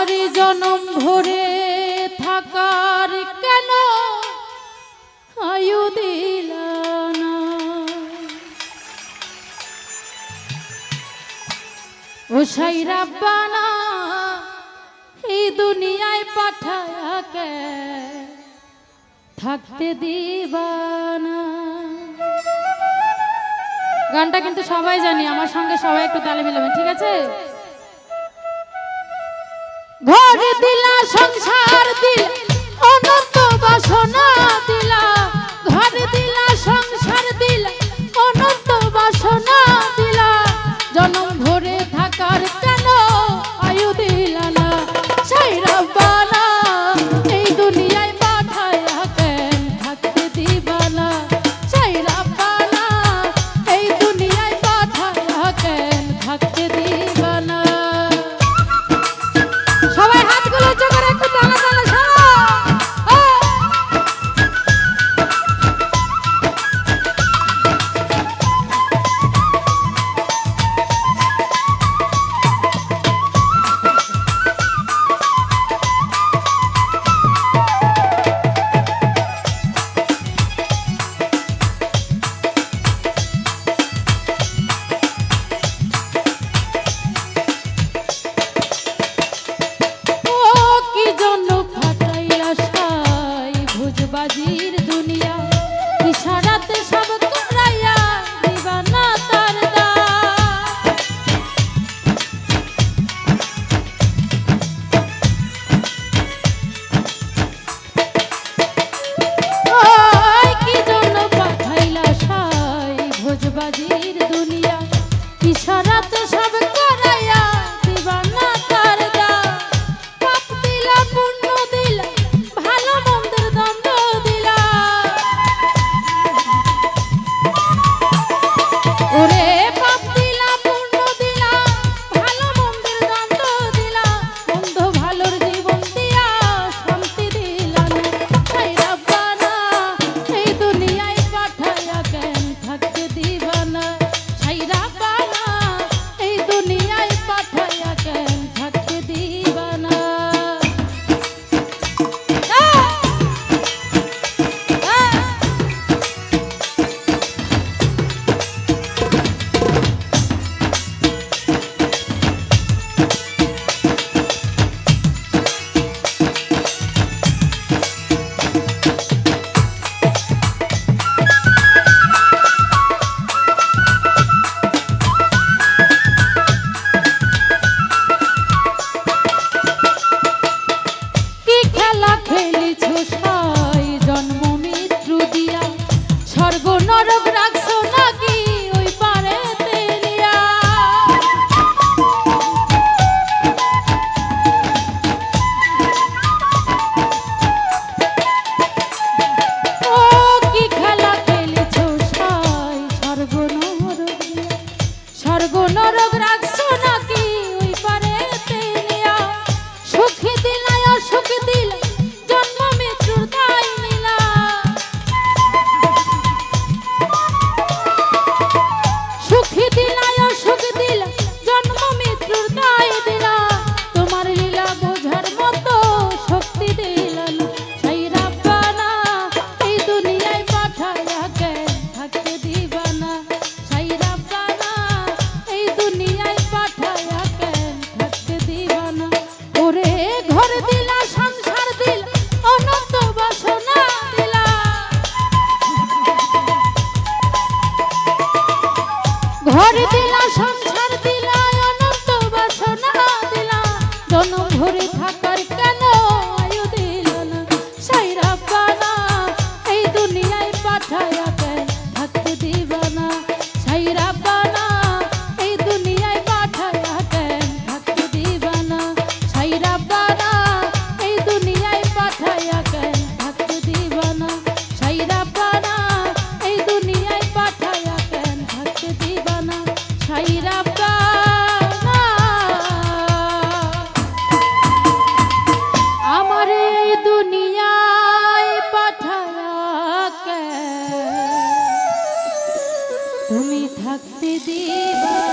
আমারই জনম ভরে থাকার কেন আয়ু দিলা না? ও সাই রাব্বানা এই দুনিয়ায় পাঠায়া কে থাকতে দিবানা। গানটা কিন্তু সবাই জানি, আমার সঙ্গে সবাই একটু তালে মিলাবেন, ঠিক আছে? ঘর দিলা সংসার দিলা অনন্ত বাসনা দিলা, ঘর দিলা সংসার দিলা অনন্ত বাসনা দিলা, জনম ভরে থাকার কেন আয়ু দিলা না? সাই রাব্বানা এই দুনিয়ায় পাঠায়া কেন থাকতে দিবানা? সাই রাব্বানা এই দুনিয়ায় পাঠায়া কেন থাকতে দিবানা? সবাই হাতগুলো উঁচু করে একটু টানা টানা সারা। বাজির দুনিয়া ইশারাতে সব করাইয়া দিবানা তার দা। ওই কি জন্য পাঠাইলা সাই ভোজবাজির দুনিয়া ইশারাতে সব করাইয়া দিবানা তার দা। পাপ দিলা পুণ্য দিলা ভালো মন্দের দ্বন্দ্ব দিলা, ওরে পাপ দিলা পুণ্য দিলা ভালো মন্দের দ্বন্দ্ব দিলা, মন্দ ভালোর জীবন দিয়া শান্তি দিলা না। সাই রাব্বানা এই দুনিয়ায় পাঠায়া কেন থাকতে দিবানা? সাই রাব্বানা এই দুনিয়ায় পাঠায়া কেন থাকতে দিবানা? স্বর্গ নরক রাখছো নাকি ওই পারে তেলিয়া? ও কি খেলা খেলেছো সাই স্বর্গ নরক রাখছো নাকি ওই পারে তেলিয়া? সুখী দিলাই অসুখ দিল জন্ম মৃত্যুর দায় নিলা, সুখী দিলাই অসুখ দিলা জন্ম মৃত্যুর দায় দিলা, তোমার লীলা বোঝার মতো শক্তি দিলা না। সাই রাব্বানা এই দুনিয়ায় পাঠায়া কেন থাকতে দিবানা? সাই রাব্বানা এই দুনিয়ায় পাঠায়া কেন থাকতে দিবানা? ওরে ঘর দিলা সংসার দিলা অনন্ত বাসনা দিলা, ঘর দিলা সংসার দিলা অনন্ত বাসনা দিলা, জনম ভরে থাকার কেন আয়ু দিলা না? সাই রাব্বানা এই দুনিয়ায় পাঠায়া কেন থাকতে দিবানা? সাই রাব্বানা এই দুনিয়ায় পাঠায়া কেন থাকতে দিবানা? সাই রাব্বানা এই দুনিয়ায় পাঠায়া কেন থাকতে দিবানা? সাই রাব্বানা এই দুনিয়ায় পাঠায়া কেন থাকতে দিবানা? সাই রাব্বানা আমার এই দুনিয়ায় পাঠায়া কেন তুমি থাকতে দিবা।